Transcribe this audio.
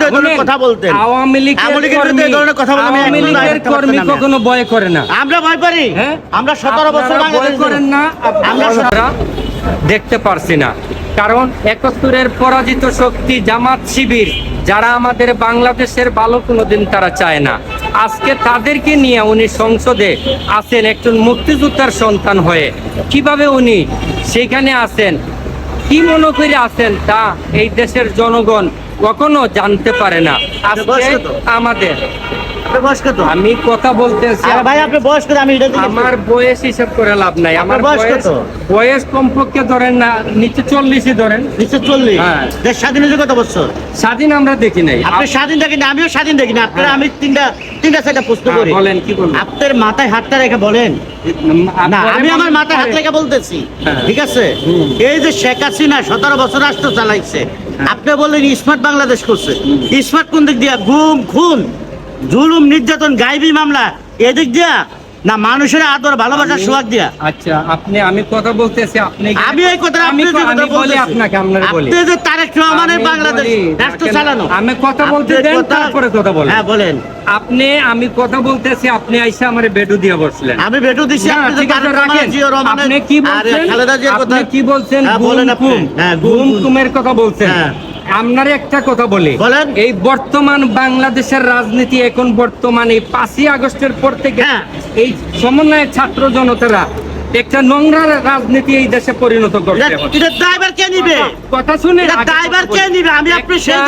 বিরুদ্ধে এই ধরনের কথা বলতেন, আওয়ামী লীগের বিরুদ্ধে এই ধরনের কথা বলতেন, আওয়ামী লীগের কর্মী কখনো ভয় করে না। আমরা ভয় পারি? হ্যাঁ, আমরা 17 বছর আপনারা ভয় করেন না, আমরা দেখতে পারছি না। কারণ 71-এর পরাজিত শক্তি জামাত শিবির, যারা আমাদের বাংলাদেশের ভালো কোনোদিন তারা চায় না। আজকে তাদেরকে নিয়ে উনি সংসদে আছেন একজন মুক্তিযোদ্ধার সন্তান হয়ে। কিভাবে উনি সেখানে আছেন, কি মনে করে আছেন, তা এই দেশের জনগণ কখনো জানতে পারে না। আজকে আমাদের আমি কথা বলতেছি, ভাই আপনি বয়স কত? আমি এটা আমার বয়স হিসাব করে লাভ নাই। আমার বয়স কমপক্ষে ধরেন না, নিচে 40ই ধরেন। নিচে 40? হ্যাঁ। দেশ স্বাধীন হয়েছে কত বছর? স্বাধীন আমরা দেখি নাই। আপনি স্বাধীন দেখেন, আমিও স্বাধীন দেখি না। আপনারা আমি তিনটা চারটা প্রশ্ন করি, বলেন কি বলবেন? আপনার মাথায় হাতটা রেখে বলেন না, আমি আমার মাথায় হাত রেখে বলতেছি, ঠিক আছে? এই যে শেখ হাসিনা 17 বছর রাষ্ট্র চালাইছে, আপনি বললেন স্মার্ট বাংলাদেশ করছে। স্মার্ট কোন দিক দিয়া? গুম, খুন, জুলুম, নির্যাতন, গাইবি মামলা, এদিক দিয়া না মানুষের আদর ভালোবাসার সোহাগ দিয়া? আচ্ছা, আমি কথা বলতেছি, আপনি আমি এই কথা আমি বলি আপনাকে, আপনারা বলি আপনি যে তারেক রহমানের বাংলাদেশ রাষ্ট্র চালানো, আমি কথা বলতে দেন, তারপরে কথা বলেন। হ্যাঁ বলেন। আমি কথা বলতেছি, আপনি আইসা আমারে বেডু দিয়ে বসলেন। আমি বেটু দিছি, আপনি যে তারেক রহমান, জিয়া রহমানের, আপনি কি বলছেন? খালেদা জিয়ার কথা আপনি কি বলছেন? হ্যাঁ বলেন আপনি। হ্যাঁ, গুম কুমের কথা বলছেন। হ্যাঁ। আপনার একটা কথা বলি, বলেন। এই বর্তমান বাংলাদেশের রাজনীতি এখন বর্তমান এই 5ই আগস্টের পর থেকে এই সমন্বয়ের ছাত্র জনতারা একটা নোংরা রাজনীতি এই দেশে পরিণত করছে। এটা ড্রাইভার কে নিবে? কথা শুনে ড্রাইভার কে নিবে? আমি আপনি সেই